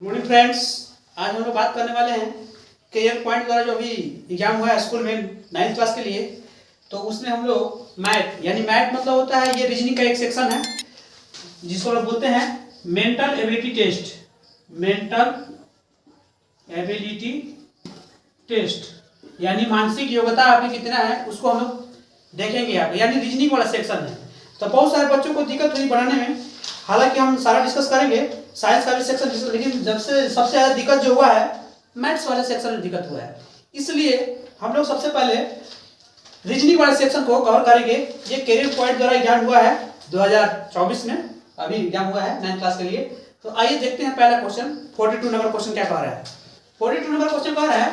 Good morning friends. आज हम लोग बात करने वाले हैं कैरियर पॉइंट द्वारा जो अभी एग्जाम हुआ है स्कूल में 9th क्लास के लिए। तो उसमें हम लोग मैथ यानी मैथ मतलब होता है ये रीजनिंग का एक सेक्शन है जिसको लोग बोलते हैं mental ability test. Mental ability test यानी मानसिक योग्यता आपकी कितना है उसको हम लोग देखेंगे आप, यानी रीजनिंग वाला सेक्शन है। तो बहुत सारे बच्चों को दिक्कत हुई बनाने में, हालांकि हम सारा डिस्कस करेंगे साइंस का भी सेक्शन, लेकिन जब से सबसे ज़्यादा दिक्कत जो हुआ है मैथ्स वाले सेक्शन में दिक्कत हुआ है। इसलिए हम लोग सबसे पहले रीजनिंग वाले सेक्शन को कवर करेंगे। ये कैरियर पॉइंट द्वारा एग्जाम हुआ है 2024 में, अभी एग्जाम हुआ है 9th क्लास के लिए। तो आइए देखते हैं पहला क्वेश्चन। 42 नंबर क्वेश्चन क्या कह रहा है। 42 नंबर क्वेश्चन कह रहा है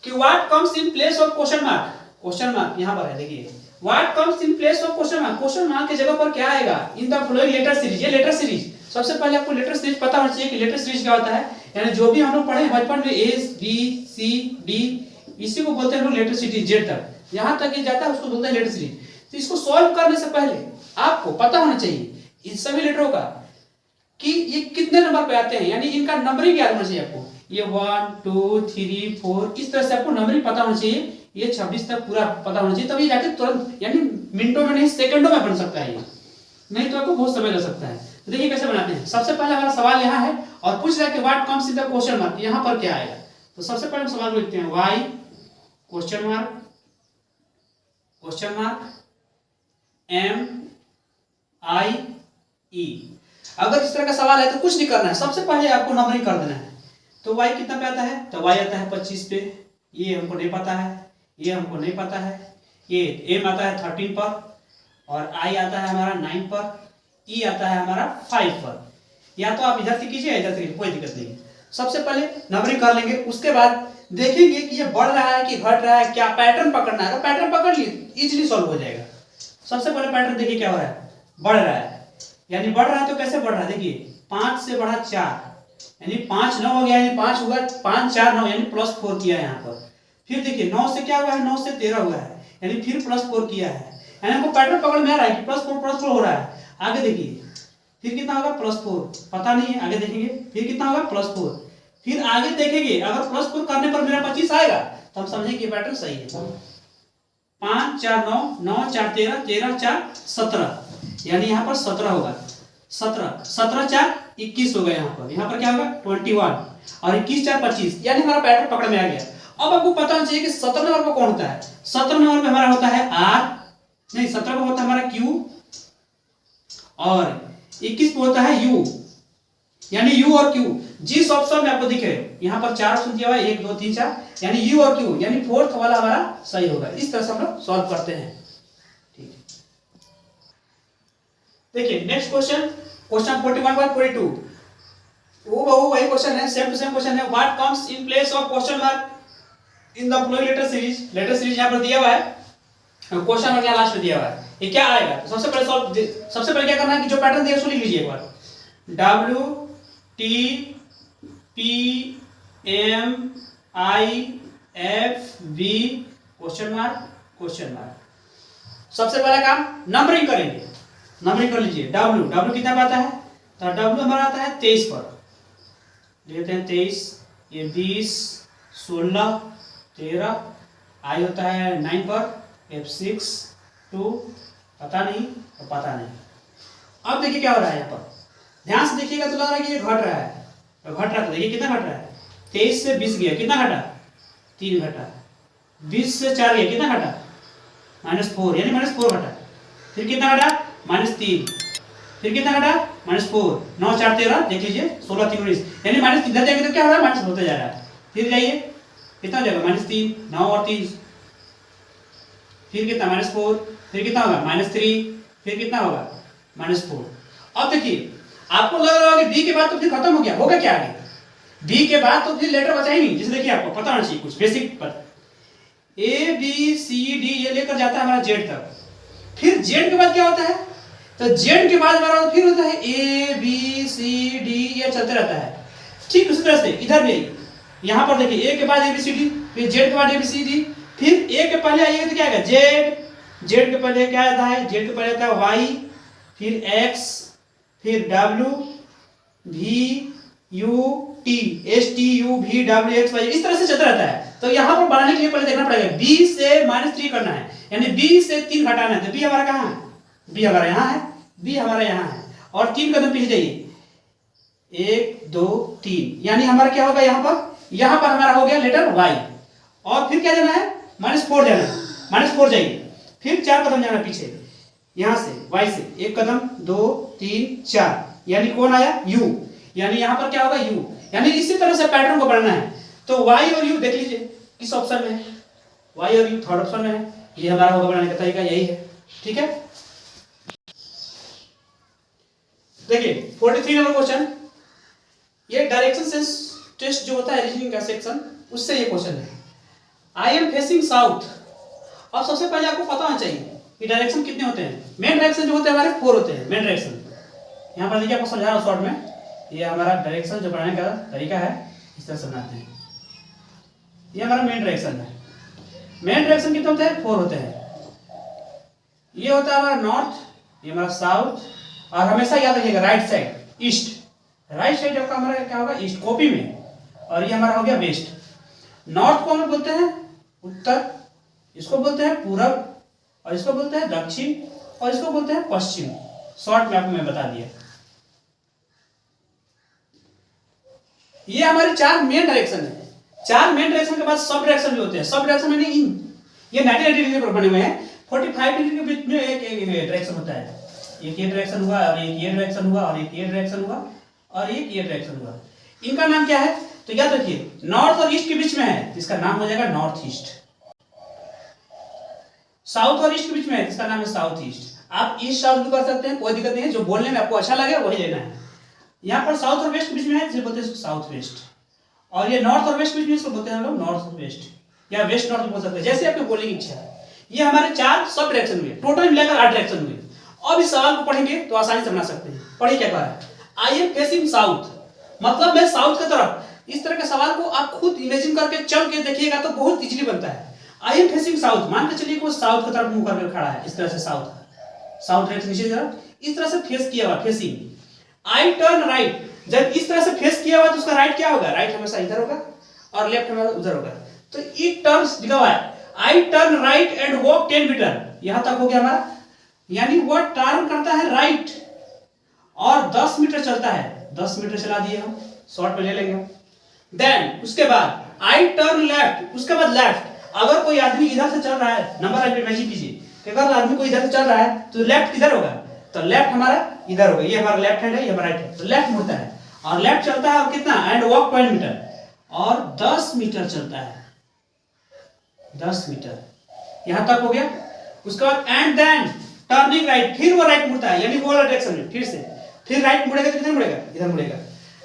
कि what comes in place of question mark. Question mark यहाँ पर है, देखिए what comes in place of question mark. Question mark की जगह पर क्या आएगा in the following letter series. ये लेटर सीरीज सबसे पहले आपको लेटर सीरीज पता होना चाहिए कि लेटर सीरीज क्या होता है। यानी जो भी हम लोग पढ़े बचपन में ए बी सी डी, इसी को बोलते हैं हम लोग लेटर सीरीज, जेड तक यहाँ तक ये जाता है उसको बोलते हैं लेटर सीरीज। तो इसको सॉल्व करने से पहले आपको पता होना चाहिए इन सभी लेटरों का कि ये कितने नंबर पे आते हैं, यानी इनका नंबरिंग याद होना चाहिए आपको। ये 1 2 3 4 इस तरह से आपको नंबरिंग पता होना चाहिए। ये 26 तक पूरा पता होना चाहिए, तभी जाके तुरंत यानी मिनटों में नहीं सेकंडों में बन सकता है ये, नहीं तो आपको बहुत समय लग सकता है। तो देखिए कैसे बनाते हैं। सबसे पहले हमारा सवाल यहाँ है और पूछ रहा है कि what comes in the question mark, यहाँ पर क्या आएगा। तो सबसे पहले हम सवाल को लिखते हैं वाई क्वेश्चन मार्क एम आई ई। अगर इस तरह का सवाल है तो कुछ नहीं करना है, सबसे पहले आपको नंबरिंग कर देना है। तो y कितना पे आता है, तो y आता है 25 पे, ये हमको नहीं पता है, ये हमको नहीं पता है। ये m आता है 13 पर और i आता है हमारा 9 पर, e आता है हमारा 5 पर। या तो आप इधर से कीजिए इधर से कीजिए, कोई दिक्कत नहीं। सबसे पहले नंबरिंग कर लेंगे, उसके बाद देखेंगे कि ये बढ़ रहा है कि घट रहा है, क्या पैटर्न पकड़ना है। तो पैटर्न पकड़ लिए इजीली सॉल्व हो जाएगा। सबसे पहले पैटर्न देखिए क्या हो रहा है, बढ़ रहा है, यानी बढ़ रहा है। तो कैसे बढ़ रहा है, देखिए 5 से बढ़ा 4 यानी 5 9 हो गया, यानी 5 हुआ 5 4 9 यानी +4 किया है यहाँ पर। फिर देखिए 9 से क्या हुआ है, 9 से 13 हुआ है, यानी फिर +4 किया है, यानी हमको पैटर्न पकड़ में आ रहा है कि +4 हो रहा है। आगे देखिए फिर कितना होगा, +4 पता नहीं है, आगे देखेंगे फिर कितना होगा +4। फिर आगे देखेंगे अगर +4 करने पर मेरा 25 आएगा तो हम समझेंगे कि पैटर्न सही है। 5 4 9 9 4 13 13 4 17 यानी यहाँ पर 17 होगा। 17 17 4 21 होगा। यहाँ पर क्या होगा 21 और 21 4 25, यानी हमारा पैटर्न पकड़ में आ गया। अब आपको पता होना चाहिए कि 17 नंबर पर कौन होता है। 17 नंबर पे हमारा होता है R, नहीं 17 पे होता है हमारा Q और 21 पे होता है U, यानी U और Q। जिस ऑप्शन में आपको दिखे यहाँ पर 4 ऑप्शन दिया हुआ है 1 2 3 4, यानी U और Q, यानी 4th वाला हमारा सही होगा। इस तरह से हम लोग सॉल्व करते हैं। ठीक है, देखिए नेक्स्ट क्वेश्चन 41/42। वो वही क्वेश्चन है, सेम टू सेम क्वेश्चन है। What comes in place of question mark in the following letter series. Letter series यहाँ पर दिया हुआ है, क्वेश्चन मार्क यहाँ लास्ट में दिया हुआ है। ये क्या आएगा, तो सबसे पहले क्या करना है कि जो पैटर्न दिया उसको लिख लीजिए एक बार। W T P M I F V question mark. सबसे पहला काम नंबरिंग करेंगे, नंबरिंग कर लीजिए। W कितना पे आता है, तो W हमारा आता है 23 पर, लेते हैं 23, ये 20 16 13, I होता है 9 पर, F6 2 पता नहीं और पता नहीं। अब देखिए क्या हो रहा है यहाँ पर, ध्यान से देखिएगा तो लग रहा है कि ये घट रहा है, तो घट रहा है। तो देखिए कितना घट रहा है, 23 से 20 गया, कितना घटा 3 घटा। 20 से 4 गया, कितना घटा -4, यानी -4 घटा। फिर कितना घटा -3, फिर कितना घटा -4। 9 4 13, देख लीजिए 16 3 19, यानी -3 इधर जाएंगे तो क्या हो रहा है, माइनस होते जा रहा है। फिर जाइए कितना हो जाएगा -3 9 और 3, फिर कितना -4, फिर कितना होगा -3, फिर कितना होगा -4। अब देखिए आपको लग रहा होगा कि डी के बाद तो फिर खत्म हो गया, होगा क्या आगे, डी के बाद तो फिर लेटर बचा ही नहीं। जैसे देखिए आपको पता होना चाहिए कुछ बेसिक पता, ए बी सी डी ये लेकर जाता है हमारा जेड तक। फिर जेड के बाद क्या होता है, तो जेड के बाद हमारा फिर होता है ए बी सी डी, ये चलते रहता है। ठीक उसी तरह से इधर भी यहाँ पर देखिए ए के बाद ए बी सी डी, फिर जेड के बाद ए बी सी डी, फिर ए के पहले आइएगा तो क्या आएगा जेड, जेड के पहले क्या आता है, जेड के पहले आता है वाई, फिर एक्स, फिर डब्ल्यू, भी, UTSTUVWXY इस तरह से चलता रहता है। तो यहाँ पर बढ़ाने के लिए पहले देखना पड़ेगा B से -3 करना है, यानी B से 3 घटाना है। तो B हमारा कहाँ है? B हमारा यहाँ है, B हमारा यहाँ है, और 3 कदम पीछे जाइए, 1 2 3, यानी हमारा क्या होगा यहाँ पर हमारा हो गया लेटर Y, और फिर क्या जाना है? -4 जाना है, -4 जाइए, फिर 4 कदम जाना पीछे, यहाँ से Y से 1 कदम 2 3 4, यानी कौन आया? U, यानी यहाँ पर क्या होगा? U, यानी इसी तरह से पैटर्न को बढ़ना है। तो Y और U देख लीजिए किस ऑप्शन में है, Y और U थर्ड ऑप्शन में है। ये हमारा होगा बनाने का तरीका यही है, ठीक है। देखिए 43 नंबर क्वेश्चन, ये डायरेक्शन सेंस टेस्ट जो होता है रीजनिंग का सेक्शन, उससे ये क्वेश्चन है। I am facing south. अब सबसे पहले आपको पता होना चाहिए कि डायरेक्शन कितने होते हैं। मेन डायरेक्शन जो होते हैं हमारे 4 होते हैं, मेन डायरेक्शन। यहाँ पर देखिए आपको समझा रहा हूँ शॉर्ट में, ये हमारा डायरेक्शन जो बनाने का तरीका है इस तरह से बनाते हैं। ये हमारा मेन डायरेक्शन है। मेन डायरेक्शन कितने होते हैं? 4 होते हैं। ये होता है हमारा नॉर्थ, ये हमारा साउथ, और हमेशा याद रखिएगा right side east. Right side आपका हमारा क्या होगा? ईस्ट कॉपी में, और ये हमारा हो गया वेस्ट। नॉर्थ को हम बोलते हैं उत्तर, इसको बोलते हैं पूरब, और इसको बोलते हैं दक्षिण, और इसको बोलते हैं पश्चिम। शॉर्ट में आपको मैं बता दिया। ये हमारे 4 मेन डायरेक्शन है। 4 मेन डायरेक्शन के बाद सब डायरेक्शन भी होते हैं। सब डायरेक्शन मैंने ये 90 डिग्री पर बने हुए हैं। 45 डिग्री के बीच में एक डायरेक्शन होता है। एक ये डायरेक्शन हुआ, और एक ये डायरेक्शन हुआ, और एक ये डायरेक्शन हुआ, और एक ये डायरेक्शन हुआ। इनका नाम क्या है? तो याद रखिए नॉर्थ और ईस्ट के बीच में है, इसका नाम हो जाएगा नॉर्थ ईस्ट। साउथ और ईस्ट के बीच में है, इसका नाम है साउथ ईस्ट। आप ईस्ट साउथ भी कर सकते हैं, कोई दिक्कत नहीं है। जो बोलने में आपको अच्छा लगे वही लेना है। यहाँ पर साउथ और वेस्ट के बीच में है, इसे बोलते हैं साउथ वेस्ट। और ये नॉर्थ और वेस्ट के बीच में इसको बोलते हैं हम लोग नॉर्थ वेस्ट, या वेस्ट नॉर्थ बोल सकते हैं, जैसे आपको बोलने की इच्छा है। ये हमारे 4 सब डायरेक्शन हुए, टोटल मिलाकर 8 डायरेक्शन हुए। अब इस सवाल को पढ़ेंगे तो आसानी से बना सकते हैं। पढ़िए क्या कहा है। आई एम फेसिंग साउथ, मतलब मैं साउथ की तरफ। इस तरह के सवाल को आप खुद इमेजिन करके चल के देखिएगा तो बहुत इजीली बनता है। आई एम फेसिंग साउथ, मान के चलिए कि वो साउथ की तरफ मुंह करके खड़ा है, इस तरह से साउथ डायरेक्शन नीचे तरफ इस तरह से फेस किया हुआ, फेसिंग। आई टर्न राइट, जब इस तरह से फेस किया हुआ तो उसका राइट क्या होगा? राइट हमेशा इधर होगा, और लेफ्ट हमेशा उधर होगा। तो इट टर्न्स लिखा हुआ है, I turn right and walk 10 metre, यहां तक हो गया हमारा। यानी वो टर्न करता है राइट और 10 मीटर चलता है। 10 मीटर चला दिए हम, शॉर्ट में ले लेंगे। देन उसके बाद आई टर्न लेफ्ट, उसके बाद लेफ्ट। अगर कोई आदमी इधर से चल रहा है, नंबर लाइन पे इमेजिन कीजिए, अगर आदमी कोई इधर से चल रहा है तो लेफ्ट किधर होगा? तो लेफ्ट हमारा इधर होगा। ये हमारा लेफ्ट हैंड है, ये हमारा राइट है। तो लेफ्ट मुड़ता है और लेफ्ट चलता है, और कितना? एंड वॉक 20 मीटर, और 10 मीटर चलता है। 10 मीटर यहां तक हो गया। उसके बाद एंड देन टर्निंग राइट, फिर वो राइट मुड़ता है, यानी वो वाला डायरेक्शन में फिर राइट मुड़ेगा तो किधर मुड़ेगा? इधर मुड़ेगा।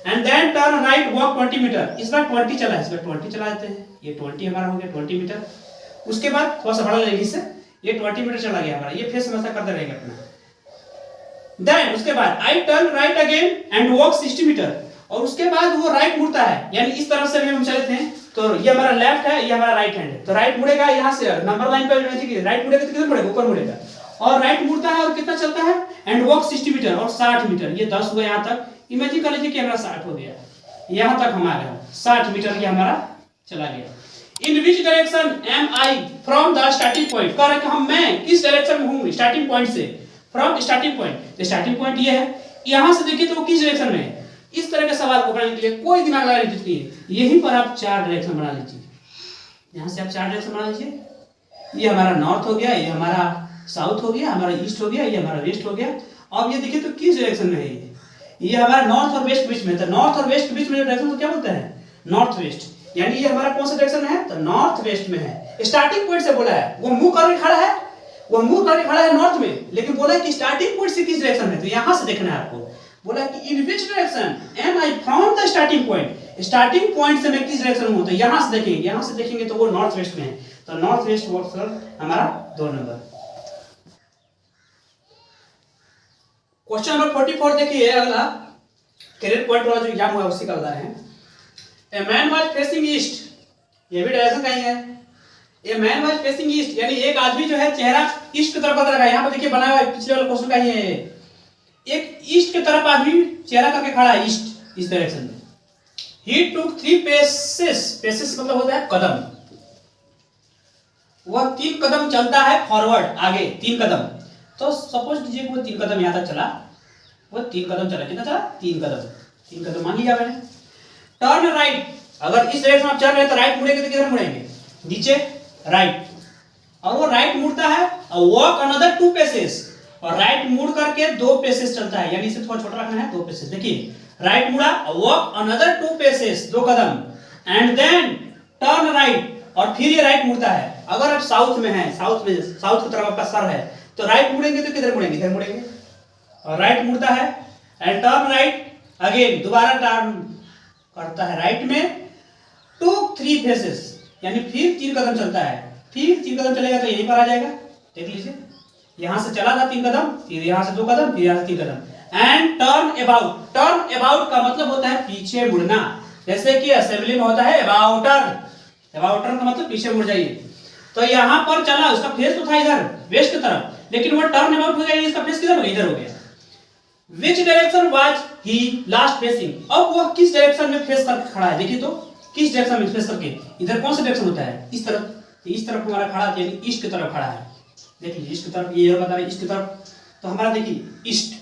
And then turn right walk 20 metre, इस बार 20 चला है, इस बार 20 चला देते हैं। ये 20 हमारा हो गया 20 मीटर। उसके बाद थोड़ा सा बड़ा लेंगे इससे, ये 20 मीटर चला गया हमारा। ये फेस हमेशा करते रहेगा अपना। देन उसके बाद I turn right again and walk 60 metre, और उसके बाद वो राइट मुड़ता है, यानी इस तरफ से भी हम चले थे। तो ये हमारा लेफ्ट है, ये हमारा राइट हैंड है। तो राइट मुड़ेगा यहाँ से, नंबर लाइन पे राइट मुड़ेगा तो किधर मुड़ेगा? ऊपर मुड़ेगा। और राइट मुड़ता है और कितना चलता है? एंड वॉक 60 मीटर और 60 मीटर। ये 10 हुआ यहाँ तक। इमेजिन कर लीजिए कि हमारा 60 हो गया, यहाँ तक हम आ गए। 60 मीटर ये हमारा चला गया। In which direction am I from the starting point, कह रहे कि मैं किस डायरेक्शन में हूँ स्टार्टिंग पॉइंट से। From starting point, starting point ये है, यहां से देखिए तो वो किस डायरेक्शन में है। इस तरह के सवाल को बनाने के लिए कोई दिमाग लगाने की जरूरत नहीं है। यहीं पर आप 4 डायरेक्शन बना लीजिए। यहां से आप 4 डायरेक्शन बना लीजिए। ये हमारा नॉर्थ हो गया, ये हमारा साउथ हो गया, हमारा ईस्ट हो गया, ये हमारा वेस्ट हो गया। अब ये देखिए तो किस डायरेक्शन में है ये हमारा नॉर्थ और वेस्ट बीच में। तो नॉर्थ और वेस्ट बीच में जो डायरेक्शन को क्या बोलते हैं? North west. यानी ये हमारा कौन सा डायरेक्शन है? तो नॉर्थ वेस्ट में है। स्टार्टिंग पॉइंट से बोला है, वो मुंह करके खड़ा है, वो मुंह करके खड़ा है नॉर्थ में, लेकिन बोला है कि स्टार्टिंग पॉइंट से किस डायरेक्शन में। तो यहां से देखना है आपको। बोला कि in which direction am I from the starting point, starting point से मैं किस डायरेक्शन हूं। तो यहां से देखेंगे, यहां से देखेंगे तो वो नॉर्थ वेस्ट में है। तो नॉर्थ वेस्ट हमारा 2 नंबर। क्वेश्चन नंबर 44 देखिए अगला, करियर पॉइंट वाला जो एग्जाम हुआ उसी का बता रहे हैं। A man was facing east, ये भी डायरेक्शन का ही है। A man was facing east, यानी एक आदमी जो है चेहरा ईस्ट की तरफ कर रखा है। यहां पर देखिए बना हुआ है, पिछले वाले क्वेश्चन का ही है। एक ईस्ट की तरफ आदमी चेहरा करके खड़ा है, ईस्ट इस डायरेक्शन में। He took 3 paces. Paces मतलब होता है कदम। वह 3 कदम चलता है फॉरवर्ड, आगे 3 कदम। तो सपोज कीजिए वो 3 कदम यहाँ तक चला, वो 3 कदम चला, कितना चला? 3 कदम। 3 कदम मान लिया मैंने। टर्न राइट, अगर इस डायरेक्शन में आप चल रहे हैं तो राइट मुड़ेंगे तो किधर मुड़ेंगे? नीचे, राइट। और वो राइट मुड़ता है, वॉक अनदर 2 पेसेस, और राइट मुड़ करके 2 पेसेस चलता है, यानी इसे थोड़ा छोटा रखना है, 2 पेसेस। देखिए राइट मुड़ा, वॉक अनदर 2 पेसेस, 2 कदम, एंड देन टर्न राइट, और फिर ये राइट मुड़ता है। अगर आप साउथ में हैं, साउथ की तरफ आपका सर है, तो राइट मुड़ेंगे तो किधर मुड़ेंगे? इधर मुड़ेंगे। और राइट मुड़ता है एंड टर्न राइट अगेन, दोबारा टर्न करता है राइट में, 2-3 फेसेस, यानी फिर 3 कदम चलता है। फिर 3 कदम चलेगा तो यहीं पर आ जाएगा। देख लीजिए, यहां से चला था 3 कदम, फिर यहां से 2 कदम, फिर यहां से 3 कदम। And turn about, turn about का मतलब होता है पीछे मुड़ना, जैसे कि असेंबली में होता है अबाउटर, अबाउटर का मतलब पीछे मुड़ जाइए। तो यहां पर चला, उसका फेस तो था इधर वेस्ट की तरफ, लेकिन वो टर्न अबाउट हो गया, इसका फेस किधर हो गया? इधर हो गया। Which direction was he last facing? अब वह किस डायरेक्शन में फेस करके खड़ा है? देखिए तो किस डायरेक्शन में फेस करके, इधर कौन सा डायरेक्शन होता है? इस तरफ। इस तरफ हमारा खड़ा है, यानी ईस्ट की तरफ खड़ा है। देखिए ईस्ट की तरफ, ये बता रहे ईस्ट की तरफ, तो हमारा देखिए ईस्ट,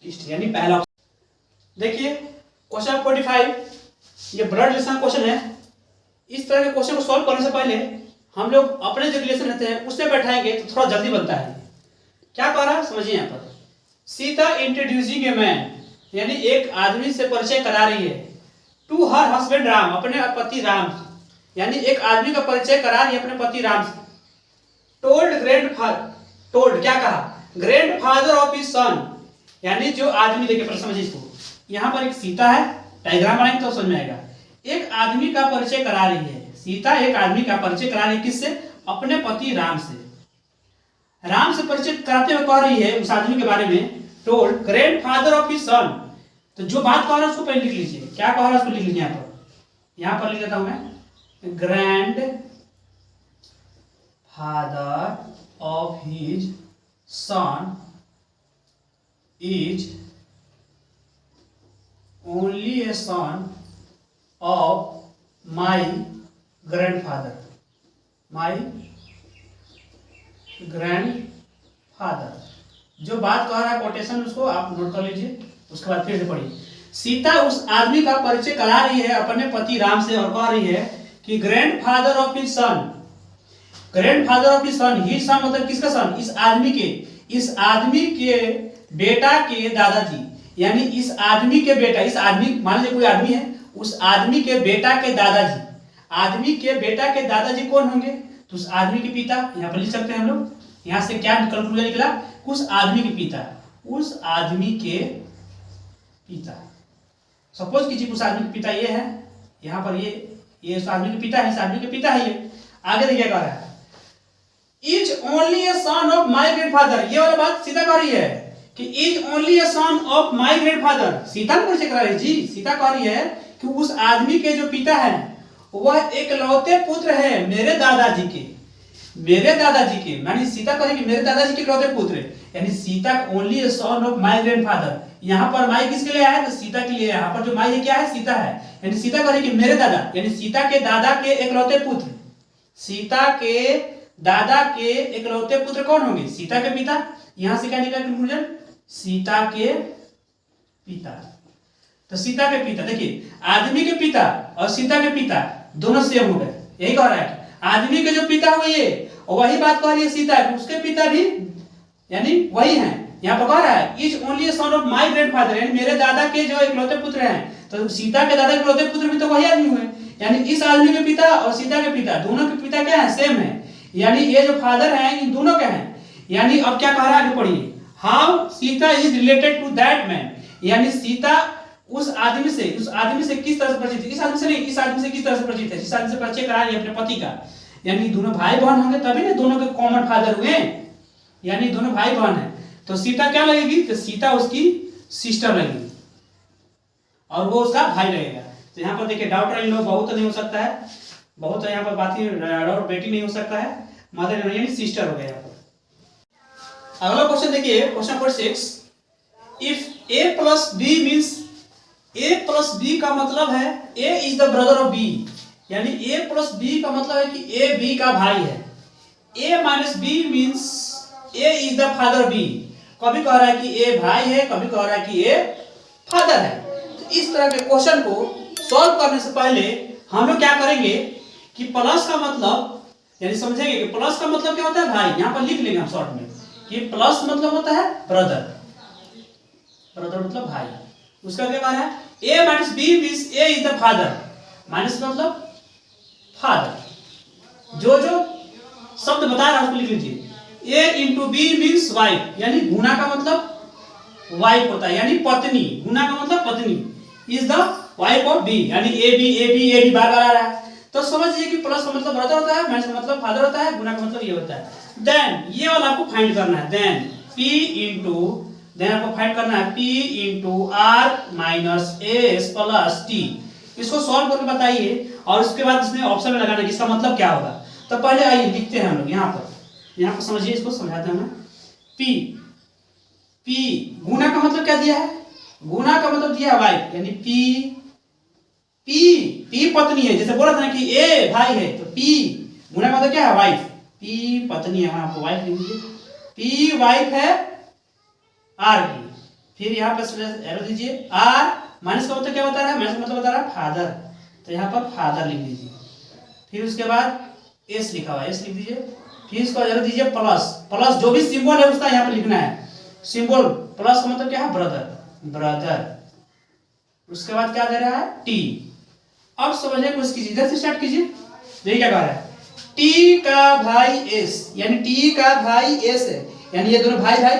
ईस्ट यानी पहला ऑप्शन। देखिए क्वेश्चन 45, ये ब्लड रिलेशन क्वेश्चन है। इस तरह के क्वेश्चन को सॉल्व करने से पहले हम लोग अपने जो रिलेशन रहते हैं उससे बैठाएंगे तो थोड़ा जल्दी बनता है। क्या कह रहा है समझिए यहाँ पर। सीता इंट्रोड्यूसिंग ए मैन, यानी एक आदमी से परिचय करा रही है, टू हर हस्बैंड राम, अपने पति राम, यानी एक आदमी का परिचय करा रही है अपने पति राम से। टोल्ड ग्रैंडफादर, टोल्ड क्या कहा? ग्रैंडफादर ऑफ हिज सन, यानी जो आदमी, देखिए पर समझिए इसको, यहाँ पर एक सीता है, डायग्राम बनाएंगे तो समझ में आएगा। एक आदमी का परिचय करा रही है सीता, एक आदमी का परिचय करा रही है किससे? अपने पति राम से। राम से परिचय कराते हुए कह रही है उस आदमी के बारे में, told grandfather of his son. तो जो बात कह रहा है उसको पहले लिख लीजिए, क्या कह रहा है उसको लिख लीजिए। यहाँ पर लिख देता हूं मैं, grand father of his son is only A son of my grandfather, my grandfather. जो बात कह रहा है कोटेशन उसको आप नोट कर लीजिए, उसके बाद फिर से पढ़िए। सीता उस आदमी का परिचय करा रही है अपने पति राम से और कह रही है कि grandfather of his son, grandfather of his son, his son मतलब किसका सन? इस आदमी के, इस आदमी के बेटा के दादाजी, यानी इस आदमी के बेटा, इस आदमी मान लीजिए कोई आदमी है, उस आदमी के बेटा के दादाजी, आदमी के बेटा के दादाजी कौन होंगे? तो उस आदमी के पिता, यहाँ पर लिख सकते हैं हम लोग। यहाँ से क्या कंक्लूजन निकला? उस आदमी के पिता, उस आदमी के पिता। सपोज कीजिए उस आदमी के पिता ये है, यहाँ पर ये उस आदमी के पिता है, इस आदमी के पिता है ये। आगे देखिए कह रहा है is only A son of my grandfather, ये वाला बात सीता कह रही है कि is only A son of my grandfather. Sita ने परिचय करा रही जी, सीता कह रही है कि उस आदमी के जो पिता है वह एकलौते पुत्र है मेरे दादाजी के, मेरे दादाजी के, यानी सीता कहेगी मेरे दादाजी के इकलौते पुत्र, यानी Sita only A son of my grandfather. यहाँ पर माई किसके लिए आया है? तो सीता के लिए। यहाँ पर जो माई है क्या है? सीता है, यानी सीता कहेगी मेरे दादा, यानी सीता के दादा के इकलौते पुत्र, सीता के दादा के इकलौते पुत्र कौन होंगे? सीता के पिता। यहां से क्या निकला कंक्लूजन? सीता के पिता। तो सीता के पिता, देखिए आदमी के पिता और सीता के पिता दोनों सेम हो गए, यही कह रहा है। आदमी के जो पिता हुए ये, और वही बात कह रही है सीता कि उसके पिता भी यानी वही हैं। यहाँ पर कह रहा है is only son of my grandfather, यानी मेरे दादा के जो इकलौते पुत्र हैं। तो सीता के दादा के इकलौते पुत्र भी तो वही आदमी हुए, यानी इस आदमी के पिता और सीता के पिता दोनों के पिता क्या है? सेम है, यानी ये जो फादर हैं इन दोनों के हैं। यानी अब क्या कह रहा है आगे पढ़िए, how Sita is related to that man, यानी सीता उस आदमी से किस तरह से परिचित है? इस आदमी से नहीं, इस आदमी से किस तरह से परिचित है? जिस आदमी से परिचय करा रही है अपने पति का, यानी दोनों भाई बहन होंगे तभी ना दोनों के कॉमन फादर हुए, यानी दोनों भाई बहन है। तो सीता क्या लगेगी? तो सीता उसकी सिस्टर लगेगी और वो उसका भाई लगेगा। तो यहाँ पर देखिए डॉटर इन लॉ बहुत नहीं हो सकता है, बहुत यहाँ पर बात ही और बेटी नहीं हो सकता है, मदर इन लॉ यानी सिस्टर हो गया यहाँ पर। अगला क्वेश्चन देखिए, question number 6, if a plus b means A plus B का मतलब है A is the brother of B, यानी ए प्लस बी का मतलब है कि ए बी का भाई है। A minus B means A is the father of B. कभी कह रहा है कि ए भाई है, कभी कह रहा है कि ए फादर है। तो इस तरह के क्वेश्चन को सॉल्व करने से पहले हम लोग क्या करेंगे कि प्लस का मतलब यानी समझेंगे कि प्लस का मतलब क्या होता है भाई। यहाँ पर लिख लेंगे हम शॉर्ट में कि प्लस मतलब होता है ब्रदर, ब्रदर मतलब भाई। उसका क्या कह रहा है A minus B means A is the father, minus मतलब फादर। जो जो शब्द बता रहा है उसको लिख लीजिए। A into B means wife, यानी गुना का मतलब वाइफ होता है, यानी पत्नी। गुना का मतलब पत्नी is the wife of B, यानी ए बी बार बार आ रहा है। तो समझिए कि प्लस का मतलब ब्रदर होता है, माइनस का मतलब फादर होता है, गुना का मतलब ये होता है। देन ये वाला आपको फाइंड करना है। देन P इंटू देन आपको फाइंड करना है P into R minus S plus T. इसको सॉल्व करके बताइए और उसके बाद इसमें ऑप्शन में लगाना है इसका मतलब क्या होगा। तो पहले आइए लिखते हैं हम लोग यहाँ पर समझिए, इसको समझाते हैं। P गुना का मतलब क्या दिया है, गुना का मतलब दिया है वाइफ, यानी P पत्नी है। जैसे बोला था ना कि ए भाई है, तो P गुना का मतलब क्या है वाइफ, P पत्नी है, आपको वाइफ लिख दीजिए। P वाइफ है आर की, फिर यहाँ पर एरो दीजिए। आर माइनस का मतलब क्या बता रहा है, माइनस का मतलब बता रहा है फादर, तो यहाँ पर फादर लिख दीजिए। फिर उसके बाद एस लिखा हुआ है, एस लिख दीजिए। फिर इसको एरो दीजिए प्लस, प्लस जो भी सिंबल है उसका यहाँ पर लिखना है सिंबल। प्लस का मतलब क्या है ब्रदर, ब्रदर। उसके बाद क्या दे रहा है टी। अब समझने की कोशिश कीजिए, इधर से स्टार्ट कीजिए। देखिए क्या कह रहा है, टी का भाई एस, यानी टी का भाई एस है, यानी ये दोनों भाई भाई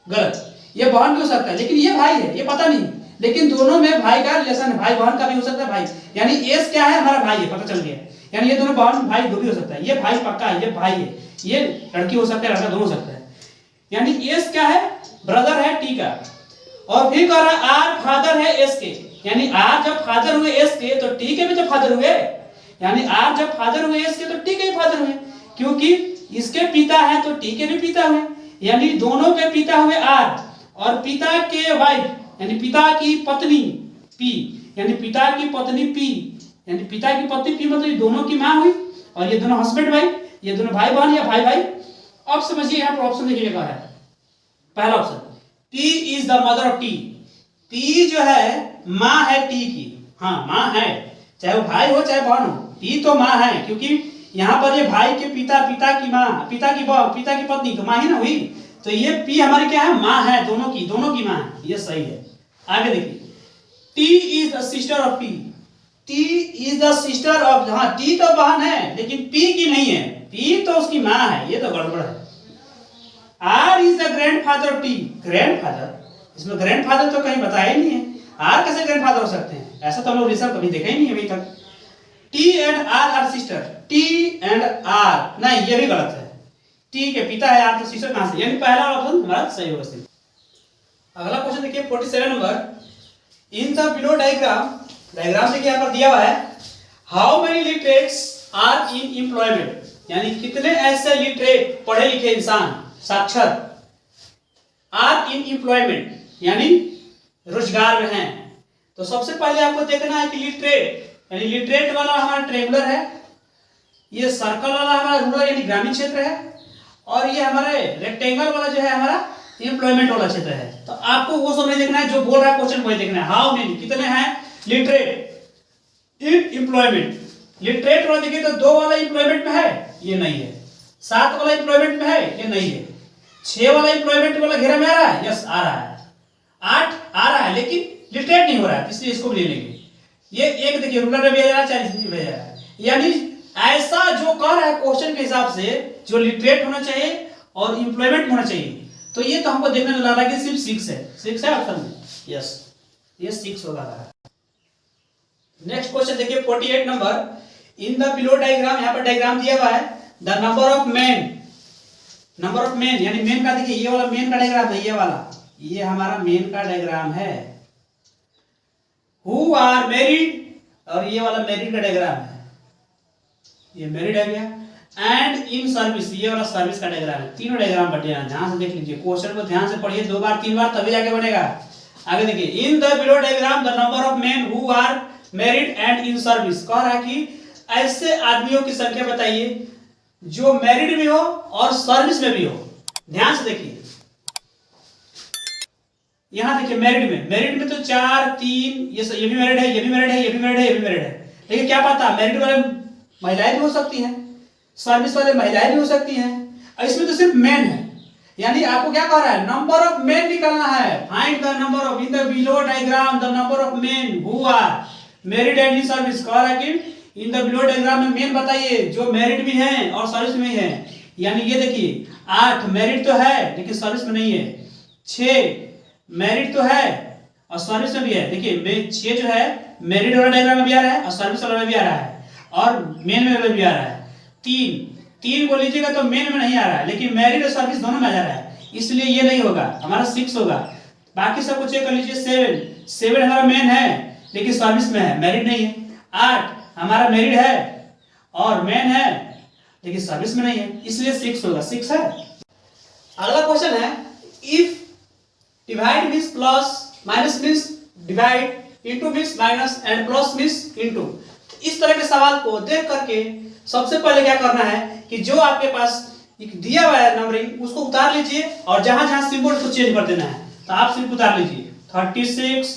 गलत। ये बहन भी हो सकता है लेकिन ये भाई है, ये पता नहीं, लेकिन दोनों में भाई का रिलेशन है, भाई बहन का भी हो सकता है भाई, यानी एस क्या है हमारा भाई है, पता चल गया। यानी ये दोनों बहन भाई दो भी हो सकता है, ये भाई पक्का है, ये भाई है, ये लड़की हो सकता है, लड़का दोनों हो सकता है। यानी एस क्या है ब्रदर है टी का। और फिर कह रहा है आर फादर है एस के, यानी आर जब फादर हुए एस के तो टी के भी तो फादर हुए, यानी आर जब फादर हुए एस के तो टी के भी फादर हुए, क्योंकि इसके पिता है तो टी के भी पिता हुए, यानी दोनों के पिता हुए आर और पिता के वाइफ यानी पिता की पत्नी पी, यानी पिता की पत्नी पी, यानी पिता की पत्नी पी मतलब दोनों की मां हुई, और ये दोनों हस्बैंड वाइफ, ये दोनों भाई बहन या भाई भाई। अब समझिए यहाँ पर ऑप्शन देखिए क्या है। पहला option T is the mother of T, T जो है माँ है टी की, हाँ माँ है, चाहे वो भाई हो चाहे बहन हो, टी तो माँ है, क्योंकि यहाँ पर ये भाई के पिता, पिता की माँ, पिता की पत्नी तो माँ ही ना हुई, तो ये पी हमारी क्या है माँ है, दोनों की माँ है, ये सही है। आगे देखिए T is the sister of T, T is the sister of, हाँ टी तो बहन है लेकिन पी की नहीं है, पी तो उसकी माँ है, ये तो गड़बड़ है। R is the grandfather of T, grandfather, इसमें ग्रैंडफादर तो कहीं बताया ही नहीं है, आर कैसे ग्रैंडफादर हो सकते हैं, ऐसा तो हम लोग रिसर्च कभी देखा ही नहीं है अभी तक। T and R are sister, T and R नहीं, ये भी गलत है, टी के पिता है आर तो सिस्टर कहां से, यानी पहला ऑप्शन हमारा सही होगा। अगला क्वेश्चन देखिए 47 नंबर। In the below diagram, diagram देखिए यहाँ पर दिया हुआ है, how many literates are in employment, यानी कितने ऐसे लिटरेट पढ़े लिखे इंसान साक्षर आर इन एम्प्लॉयमेंट यानी रोजगार में हैं। तो सबसे पहले आपको देखना है कि लिटरेट, यानी लिटरेट वाला हमारा ट्रेवलर है, ये सर्कल वाला हमारा रूरल यानी ग्रामीण क्षेत्र है, और ये हमारे रेक्टेंगल वाला जो है हमारा एम्प्लॉयमेंट वाला क्षेत्र है। तो आपको वो सब नहीं देखना है, जो बोल रहा है क्वेश्चन वही देखना है। हाउ मेनी कितने हैं लिटरेट इन एम्प्लॉयमेंट, लिटरेट वाला देखिए तो 2 वाला एम्प्लॉयमेंट में है, ये नहीं है, 7 वाला एम्प्लॉयमेंट में है, ये नहीं है, 6 वाला एम्प्लॉयमेंट वाला घेरा में आ रहा है, यस आ रहा है, 8 आ रहा है लेकिन लिटरेट नहीं हो रहा है, इसलिए इसको भी ले लेंगे। ये एक देखिए रूरल में भी आ रहा है, 40 में भी आ रहा है, यानी ऐसा जो कर रहा है क्वेश्चन के हिसाब से जो लिटरेट होना चाहिए और एम्प्लॉयमेंट होना चाहिए, तो ये तो हमको देखने में लग रहा है कि सिर्फ 6 है, 6 है ऑप्शन में, यस ये 6 होगा। नेक्स्ट क्वेश्चन देखिए 48 number. In the below diagram, यहाँ पर डायग्राम दिया हुआ है, the number of man, number of main यानी मेन का देखिए, ये वाला मेन का डायग्राम है, ये वाला ये हमारा मेन का डायग्राम है, हु आर मैरिड, और ये वाला मैरिड का डायग्राम है, ये मैरिड है गया, एंड इन सर्विस ये वाला सर्विस का डायग्राम है। तीनों डायग्राम बटे हैं, ध्यान से देख लीजिए, क्वेश्चन को ध्यान से पढ़िए 2 बार 3 बार तभी जाके बनेगा। आगे देखिए, in the below diagram the number of men who are married and in service. कह रहा है कि ऐसे आदमियों की संख्या बताइए जो मैरिड भी हो और सर्विस में भी हो। ध्यान से देखिए, यहां देखिए मैरिड में तो 4 3, ये भी मैरिड है, ये भी मैरिड है, ये भी मैरिड है, ये भी मैरिड है। लेकिन क्या पता मैरिड वाले महिलाएं भी हो सकती हैं, सर्विस वाले महिलाएं भी हो सकती हैं, और इसमें तो सिर्फ मेन है। यानी आपको क्या कह रहा है, नंबर ऑफ मेन निकालना है। Find the number of in the below diagram the number of men who are married and in service. कह रहा है कि इन द बिलो डायग्राम में मेन बताइए जो मैरिड भी हैं और सर्विस में है। यानी ये देखिए 8 मैरिड तो है लेकिन सर्विस में नहीं है, 6 मैरिड तो है और सर्विस में भी है। देखिए 6 जो है मैरिड वाला डायग्राम में भी आ रहा है और सर्विस वाला में भी आ रहा है और मेन में भी आ रहा है। 3 को लीजिएगा तो मेन में नहीं आ रहा है लेकिन मैरिड और सर्विस दोनों में आ जा रहा है, इसलिए ये नहीं होगा, हमारा 6 होगा। बाकी सब कुछ चेक कर लीजिए। 7 हमारा मेन है लेकिन सर्विस में है, मैरिड नहीं है। 8 हमारा मैरिड है और मेन है लेकिन सर्विस में नहीं है, इसलिए 6 होगा, 6 है। अगला क्वेश्चन है, if divide means plus, minus means divide, into means minus and plus means into. इस तरह के सवाल को देख करके सबसे पहले क्या करना है कि जो आपके पास दिया हुआ है नंबरिंग उसको उतार लीजिए और जहां जहां सिंबल उसको चेंज कर देना है। तो आप सिर्फ उतार लीजिए 36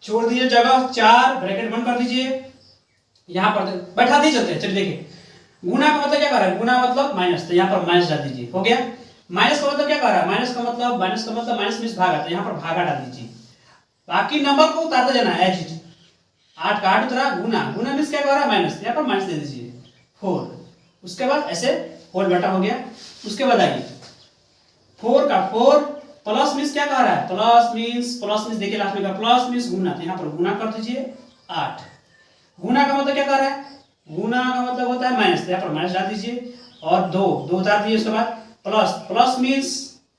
छोड़ दीजिए जगह 4 ब्रैकेट बंद कर दीजिए, यहां पर बैठा दिए चलते हैं। चलिए देखिए, गुना का मतलब क्या कर रहा है, गुना मतलब माइनस, तो यहाँ पर माइनस डाल दीजिए, हो गया। माइनस का मतलब क्या कर रहा है, माइनस का मतलब माइनस मींस भागा, तो यहाँ पर भागा डाल दीजिए। बाकी नंबर को उतारते जाना है एज इट। 8 का 8 उतरा, गुना मींस क्या कर रहा है माइनस, यहाँ पर माइनस दे दीजिए 4। उसके बाद ऐसे होल बटा हो गया। उसके बाद आइए 4 का 4 प्लस मींस क्या कह रहा है, प्लस मींस देखिए लास्ट में का प्लस मींस गुना, तो यहाँ पर गुना कर दीजिए 8। गुना का मतलब क्या कर रहा है, गुना का मतलब होता है माइनस, तो यहाँ पर माइनस डाल दीजिए और 2 उतार दीजिए। उसके बाद प्लस मींस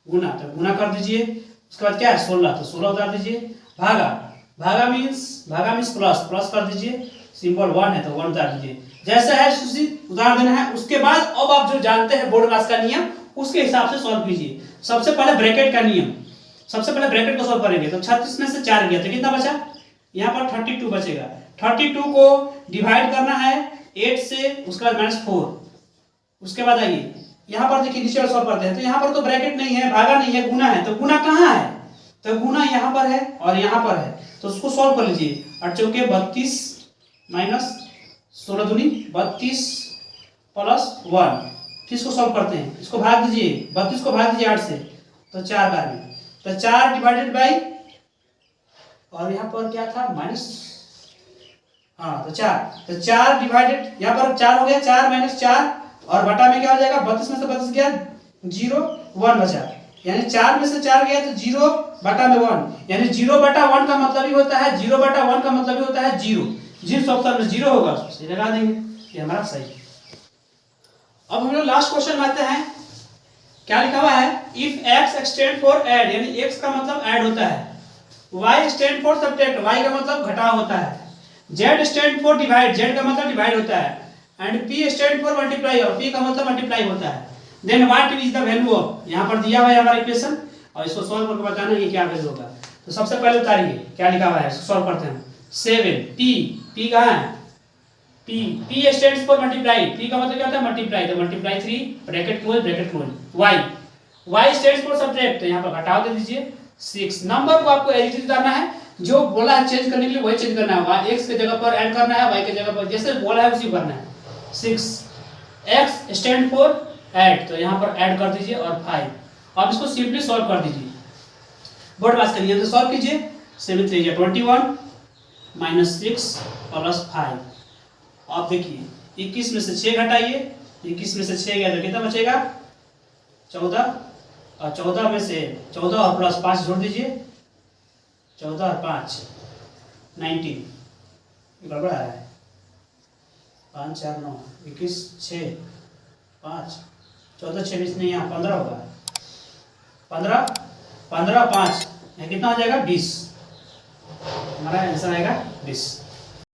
गुना, तो गुना कर दीजिए। उसके बाद क्या है 16, तो 16 उतार दीजिए। भागा मींस प्लस कर दीजिए। सिंबल 1 है तो 1 उतार दीजिए। जैसा है उसी उतार देना है। उसके बाद अब आप जो जानते हैं बोर्ड क्लास का नियम उसके हिसाब से सॉल्व कीजिए। सबसे पहले ब्रैकेट का नियम, सबसे पहले ब्रैकेट को सॉल्व करेंगे। तो 36 में से 4 गया तो कितना बचा, यहाँ पर 32 बचेगा। 32 को डिवाइड करना है 8 से, उसके बाद -4। उसके बाद आइए यहाँ पर देखिए नीचे सॉल्व करते हैं, तो यहाँ पर तो ब्रैकेट नहीं है, भागा नहीं है, गुना है। तो गुना कहाँ है, तो गुना यहाँ पर है और यहाँ पर है, तो उसको सॉल्व कर लीजिए। 8 चौके 32 माइनस 16 दूनी 32 प्लस 1। फिर इसको सॉल्व करते हैं, इसको भाग दीजिए, 32 को भाग दीजिए 8 से, तो 4 बार में, तो 4 डिवाइडेड बाई, और यहाँ पर क्या था माइनस, हाँ तो 4 डिवाइडेड, यहाँ पर 4 हो गया, 4 माइनस 4 और बटा में क्या हो जाएगा, 32 में से 32 गया 0 1 बचा, यानी 4 में से 4 गया तो 0 बटा में 1, यानी 0 बटा 1 का मतलब ही होता है 0 बटा 1 का मतलब ही होता है 0। जिस ऑप्शन में 0 होगा उसको लगा देंगे, ये हमारा सही। अब हम लोग लास्ट क्वेश्चन में आते हैं। क्या लिखा हुआ है, if x stand for add, यानी x का मतलब ऐड होता है, y stand for subtract, y का मतलब घटाव होता है, z stand for divide, z का मतलब डिवाइड होता है, and p stand for multiply, और p का मतलब मल्टीप्लाई होता है। Then what is the value of, यहाँ पर दिया हुआ है हमारा इक्वेशन और इसको सॉल्व करके बताना ये क्या वैल्यू होगा। तो सबसे पहले उतारिए क्या लिखा हुआ है, इसको सॉल्व करते हैं। 7 p कहाँ है, p stands for multiply, p का मतलब क्या होता है मल्टीप्लाई, तो multiply 3 bracket close, y stands for subtract, तो यहाँ पर घटाव दे दीजिए 6। नंबर को आपको एडिट करना है, जो बोला है चेंज करने के लिए वही चेंज करना है, x के जगह पर ऐड करना है, y के जगह पर जैसे बोला है उसी करना है। 6 x स्टैंड फॉर ऐड, तो यहाँ पर ऐड कर दीजिए और 5। अब इसको सिंपली सॉल्व कर दीजिए, बोर्ड पास करिए, तो सॉल्व कीजिए। 7 3 21 -6 प्लस 5। अब देखिए 21 में से 6 घटाइए, 21 में से 6 गया तो कितना बचेगा 14, और 14 में से 14 और प्लस 5 जोड़ दीजिए, 14 और 5 19, गड़बड़ा है, 5 4 9 21 6 5 14 26 नहीं, यहाँ 15 होगा, 15 5 कितना हो जाएगा 20, हमारा आंसर आएगा 20।